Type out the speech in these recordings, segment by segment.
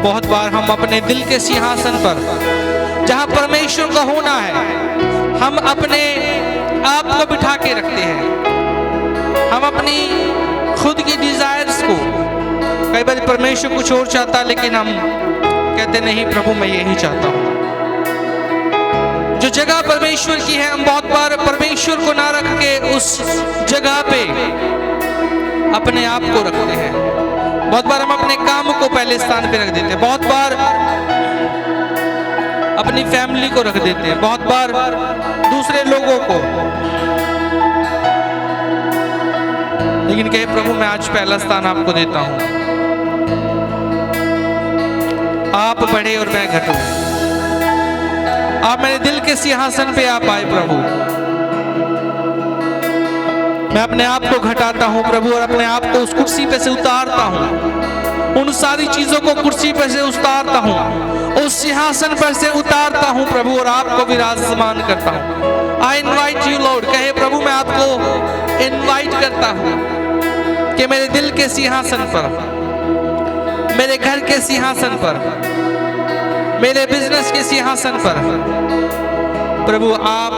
बहुत बार हम अपने दिल के सिंहासन पर जहां परमेश्वर का होना है, हम अपने आप को बिठा के रखते हैं। हम अपनी खुद की डिजायर्स को, कई बार परमेश्वर कुछ और चाहता, लेकिन हम कहते नहीं प्रभु मैं यही चाहता हूं। जो जगह परमेश्वर की है, हम बहुत बार परमेश्वर को ना रख के उस जगह पे अपने आप को रखते हैं। बहुत बार हम अपने काम को पहले स्थान पे रख देते हैं, बहुत बार अपनी फैमिली को रख देते हैं, बहुत बार दूसरे लोगों को। लेकिन कहे प्रभु मैं आज पहला स्थान आपको देता हूं। आप बढ़े और मैं घटूं। आप मेरे दिल के सिंहासन पे आप आए प्रभु। मैं अपने आप को घटाता हूं प्रभु और अपने आप को उस कुर्सी पे से उतारता हूं। उन सारी चीजों को कुर्सी पे से उतारता हूं, उस सिंहासन पर से उतारता हूं प्रभु और आपको विराजमान करता हूं। I invite you Lord. कहे प्रभु मैं आपको इनवाइट करता हूं कि मेरे दिल के सिंहासन पर, मेरे घर के सिंहासन पर, मेरे बिजनेस के सिंहासन पर प्रभु आप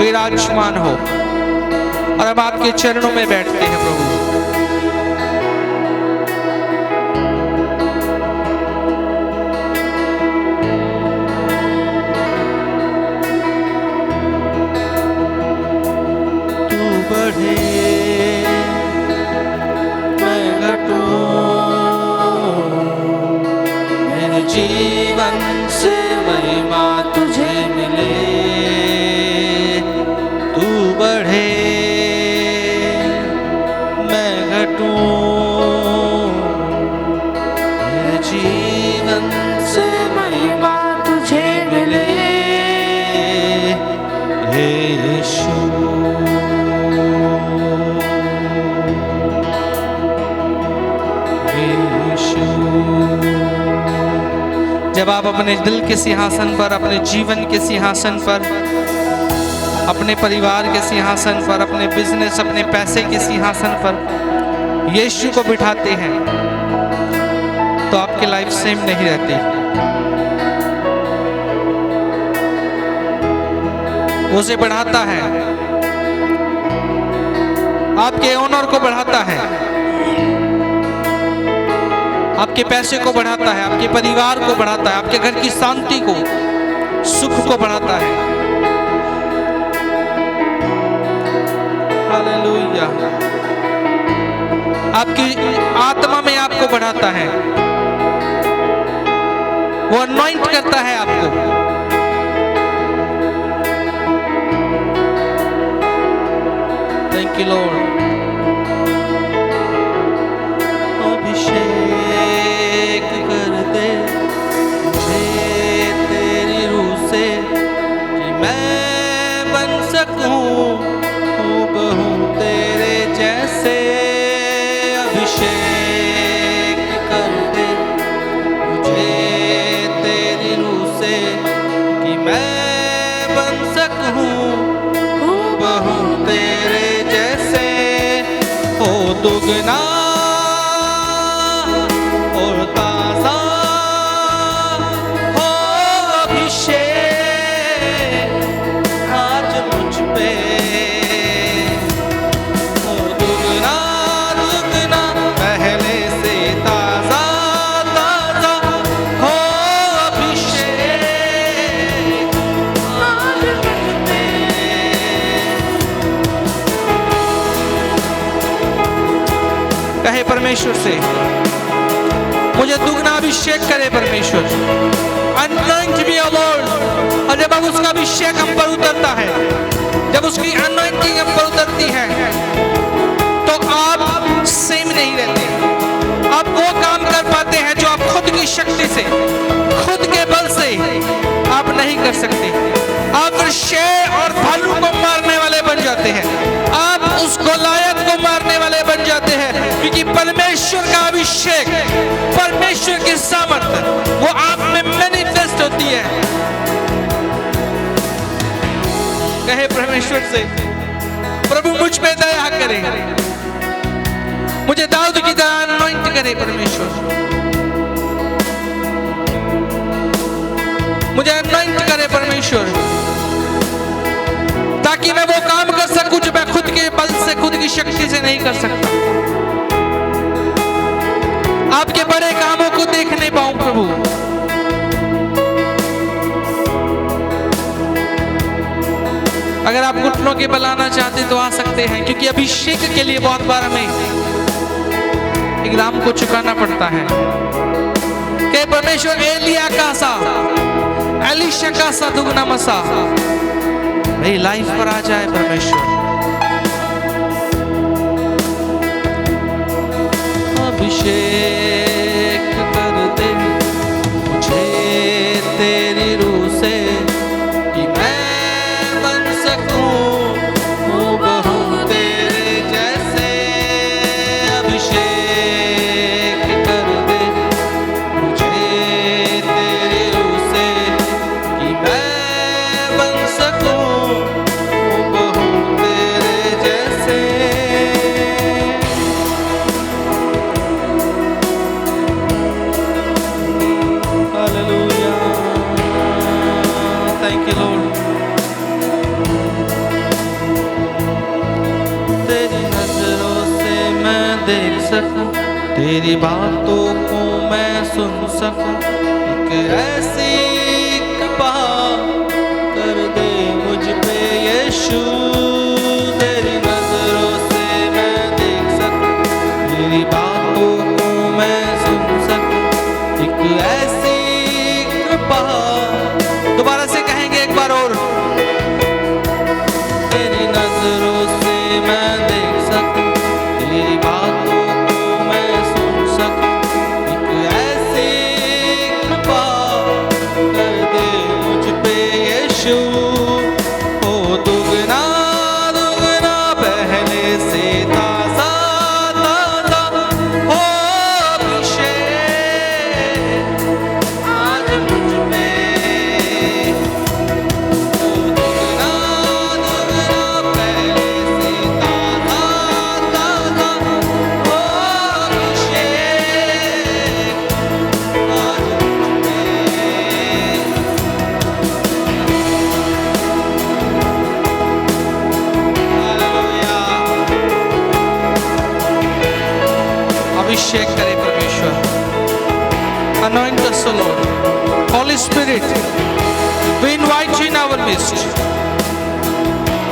विराजमान हो। और हम आपके चरणों में बैठते हैं प्रभु। तू बढ़े जीवन से महिमा तुझे मिले, तू बढ़े मैं घटूं, ये जीवन से महिमा तुझे मिले, यीशु। जब आप अपने दिल के सिंहासन पर, अपने जीवन के सिंहासन पर, अपने परिवार के सिंहासन पर, अपने बिजनेस, अपने पैसे के सिंहासन पर यीशु को बिठाते हैं तो आपकी लाइफ सेम नहीं रहती। वो उसे बढ़ाता है, आपके ऑनर को बढ़ाता है, आपके पैसे को बढ़ाता है, आपके परिवार को बढ़ाता है, आपके घर की शांति को, सुख को बढ़ाता है। हालेलुया। आपकी आत्मा में आपको बढ़ाता है, वो अनॉइंट करता है आपको। Thank you Lord. अभिषेक कर दे मुझे तेरी रूह से कि मैं बन सकूं हूबहू तेरे जैसे। अभिषेक कर दे मुझे तेरी रूह से कि मैं बन सकूं हूबहू तेरे जैसे। हो दुगना और ताजा हो अभिषेक आज मुझ पे। हो दुगना दुगना पहले से ताजा ताजा हो अभिषेक आज मुझ पे। कहे परमेश्वर से, मुझे दुगना अभिषेक करे परमेश्वर। अनॉइंट मी ओ लॉर्ड। और जब उसका अभिषेक हम पर उतरता है, जब उसकी अनॉइंटिंग हम पर उतरती है, तो आप सेम नहीं रहते। आप वो काम कर पाते हैं जो आप खुद की शक्ति से, खुद के बल से आप नहीं कर सकते। आप शेर और भालू को मारने वाले बन जाते हैं, आप उस गोलायत को मारने वाले बन जाते हैं, क्योंकि परमेश्वर का अभिषेक, परमेश्वर की सामर्थ वो आप में मैनिफेस्ट होती है। कहे परमेश्वर से, प्रभु मुझ पे दया करे, मुझे दाऊद की तरह अनॉइंट करे परमेश्वर, मुझे अनॉइंट करे परमेश्वर, ताकि मैं वो काम कर सकूं जो मैं खुद के बल से, खुद की शक्ति से नहीं कर सकता। आपके बड़े कामों को देख नहीं पाऊं प्रभु। अगर आप घुटनों के बल आना चाहते तो आ सकते हैं, क्योंकि अभिषेक के लिए बहुत बार हमें एक दाम को चुकाना पड़ता है। कि परमेश्वर एलिया का सा, एलिशा का सा दुगना मसा मेरी लाइफ पर आ जाए परमेश्वर। अभिषेक कर दे मुझे तेरी रूह से कि मैं बन सकूं हूबहू तेरे जैसे। अभिषेक कर दे मुझे तेरी रूह से कि मैं बन सकूं हूबहू तेरे जैसे। Thank you Lord। तेरी नजरों से मैं देख सकूं, तेरी बातों को मैं सुन सकूं, एक ऐसी कृपा कर दे मुझ पे यीशु। तेरी नजरों से मैं देख सकूं, तेरी बातों को मैं सुन सकूं, एक ऐसी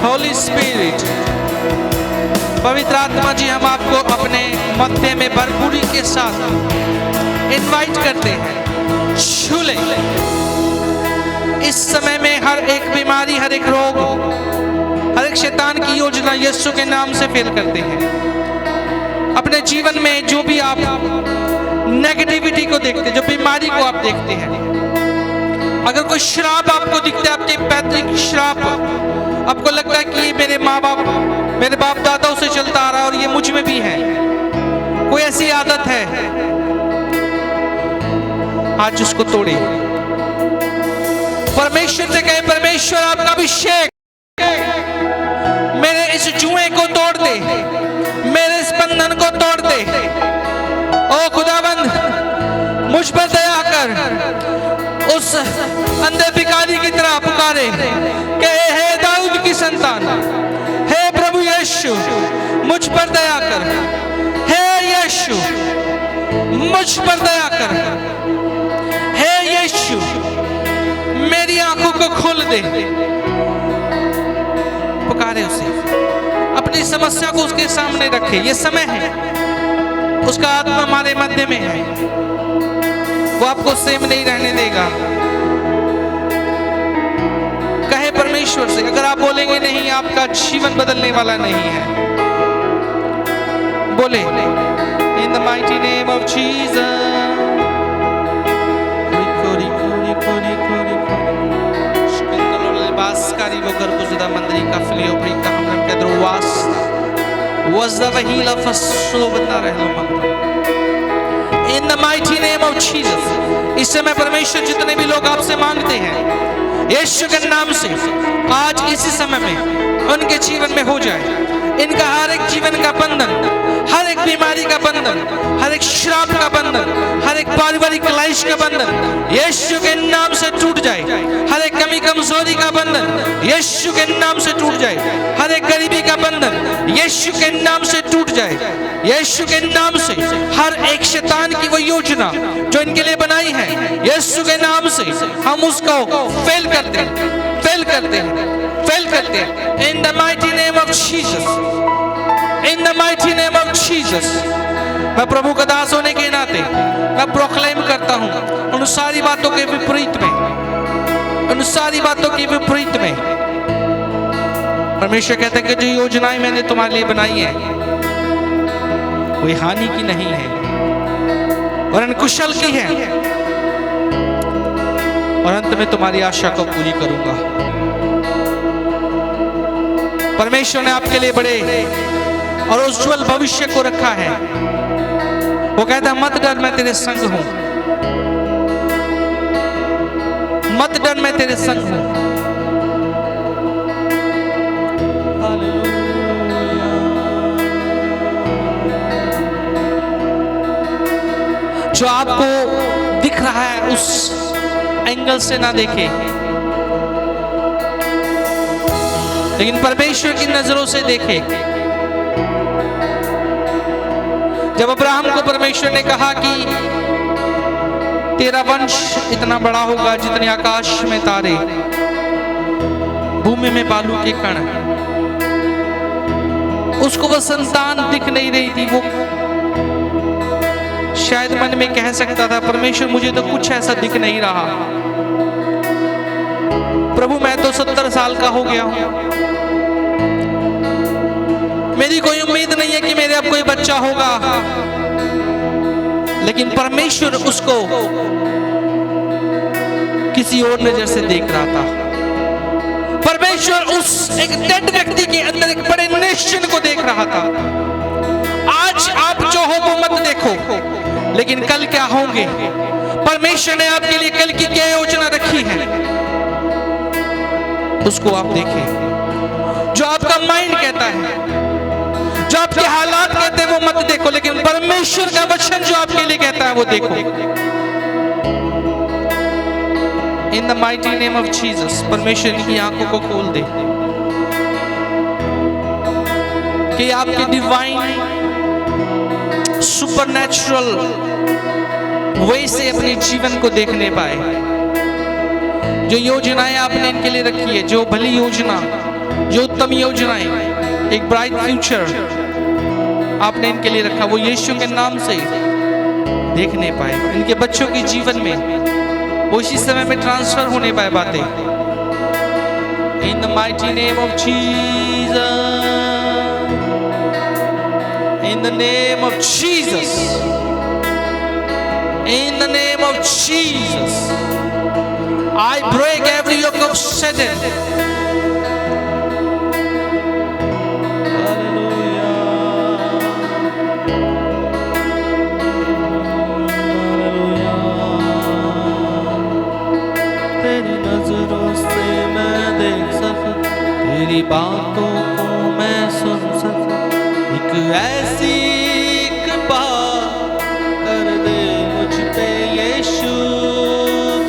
होली स्पिरिट, पवित्र आत्मा जी, हम आपको अपने मध्य में भरपूरी के साथ इनवाइट करते हैं। छू ले इस समय में हर एक बीमारी, हर एक रोग, हर एक शैतान की योजना यीशु के नाम से फेल करते हैं। अपने जीवन में जो भी आप नेगेटिविटी को देखते हैं, जो बीमारी को आप देखते हैं, अगर कोई श्राप आपको दिखता है, आपके पैतृक श्राप, आपको लगता है कि ये मेरे माँ बाप, मेरे बाप दादाओं से चलता आ रहा है और ये मुझ में भी है, कोई ऐसी आदत है, आज उसको तोड़े। परमेश्वर से कहे, परमेश्वर आपका अभिषेक मेरे इस जुए को तोड़ दे, मेरे इस बंधन को तोड़ दे। ओ खुदाबंद, मुझ पर दया कर। उस अंधे भिखारी की तरह पुकारे कि हे दाऊद की संतान, हे प्रभु यीशु, मुझ पर दया कर। हे यीशु, मुझ पर दया कर। हे यीशु, मेरी आंखों को खोल दे। पुकारे उसे, अपनी समस्या को उसके सामने रखे। ये समय है, उसका आत्मा हमारे मध्य में है, वो आपको सेम नहीं रहने देगा। कहे परमेश्वर से, अगर आप बोलेंगे नहीं, आपका जीवन बदलने वाला नहीं है। बोले, in the mighty name of Jesus. In the mighty name of Jesus, इस समय परमेश्वर जितने भी लोग आपसे मांगते हैं, यीशु के नाम से आज इसी समय में उनके जीवन में हो जाए। इनका हर एक जीवन का बंधन, हर एक बीमारी का बंधन, हर एक श्राप का बंधन, हर एक पारिवारिक क्लेश का बंधन यीशु के नाम से टूट जाए। हर एक कमी कमजोरी का बंधन यीशु के नाम से टूट जाए। हर एक गरीबी का बंधन यीशु के नाम से टूट जाए। यीशु के नाम से हर एक शैतान की वो योजना जो इनके लिए बनाई है, यीशु के नाम से हम उसको फेल करते हैं, फेल करते हैं, फेल करते हैं। In the mighty name of Jesus, in the mighty name of Jesus. मैं प्रभु का दास होने के नाते मैं प्रोक्लेम करता हूं, उन सारी बातों के विपरीत में, उन सारी बातों के विपरीत में परमेश्वर कहते हैं कि जो योजनाएं मैंने तुम्हारे लिए बनाई है कोई हानि की नहीं है और कुशल की है, और अंत में तुम्हारी आशा को पूरी करूंगा। परमेश्वर ने आपके लिए बड़े और उज्जवल भविष्य को रखा है। वो कहता है, मत डर, मैं तेरे संग हूं। मत डर, मैं तेरे संग हूं। जो आपको दिख रहा है उस एंगल से ना देखे, लेकिन परमेश्वर की नजरों से देखे। जब अब्राहम को परमेश्वर ने कहा कि तेरा वंश इतना बड़ा होगा जितने आकाश में तारे, भूमि में बालू के कण, उसको वो संतान दिख नहीं रही थी। वो शायद मन में कह सकता था, परमेश्वर मुझे तो कुछ ऐसा दिख नहीं रहा, प्रभु मैं तो 70 साल का हो गया हूं, मेरी कोई उम्मीद नहीं है कि मेरे अब कोई बच्चा होगा। लेकिन परमेश्वर उसको किसी और नजर से देख रहा था। परमेश्वर उस एक डेड व्यक्ति के अंदर एक बड़े नेशन को देख रहा था। आज आप जो हो वो मत देखो, लेकिन कल क्या होंगे, परमेश्वर ने आपके लिए कल की क्या योजना रखी है उसको आप देखें। जो आपका माइंड कहता है, जो आपके हालात कहते हैं वो मत देखो, लेकिन परमेश्वर का वचन जो आपके लिए कहता है वो देखो। In the mighty name of Jesus, परमेश्वर की आंखों को खोल दे कि आपके डिवाइन सुपरनैचुरल वे से अपने जीवन को देखने पाए। जो योजनाएं आपने इनके लिए रखी है, जो भली योजना जो उत्तम योजनाएं, एक ब्राइट फ्यूचर आपने इनके लिए रखा, वो यीशु के नाम से देखने पाए। इनके बच्चों के जीवन में वो इसी समय में ट्रांसफर होने पाए बातें। In the mighty name of Jesus, in the name of Jesus, in the name of Jesus, I break every yoke of Satan. तेरी बातों को मैं सुन सकूं, एक ऐसी कृपा कर दे मुझ पे यीशु।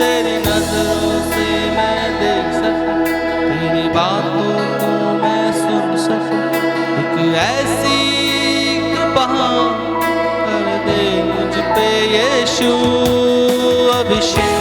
तेरी नजरों से मैं देख सकूं, तेरी बातों को मैं सुन सकूं, एक ऐसी कृपा कर दे मुझ पे यीशु। अभिषेक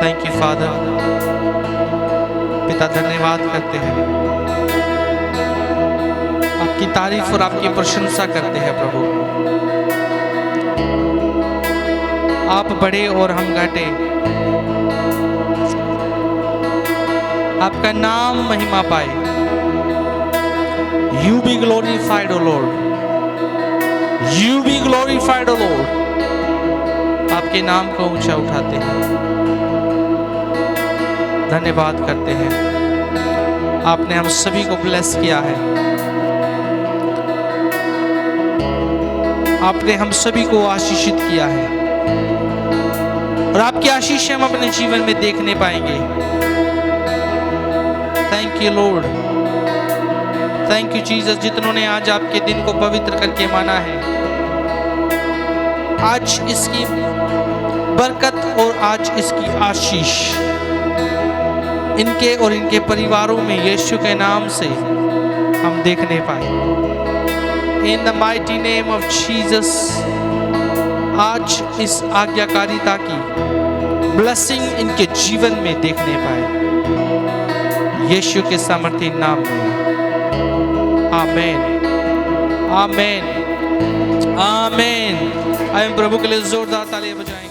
थैंक यू फादर। पिता धन्यवाद करते हैं, आपकी तारीफ और आपकी प्रशंसा करते हैं प्रभु। आप बड़े और हम घटे, आपका नाम महिमा पाए। You be glorified O Lord, you be glorified O Lord. आपके नाम को ऊंचा उठाते हैं, धन्यवाद करते हैं। आपने हम सभी को ब्लेस किया है, आपने हम सभी को आशीषित किया है, और आपकी आशीष हम अपने जीवन में देखने पाएंगे। Thank you lord, thank you Jesus. जितनों ने आज आपके दिन को पवित्र करके माना है, आज इसकी बरकत और आज इसकी आशीष इनके और इनके परिवारों में यीशु के नाम से हम देखने पाए। In the mighty name of Jesus, आज इस आज्ञाकारिता की ब्लेसिंग इनके जीवन में देखने पाए, यीशु के सामर्थ्य नाम में। आमेन, आमेन, आमेन। आइए प्रभु के लिए जोरदार तालियां बजाएं।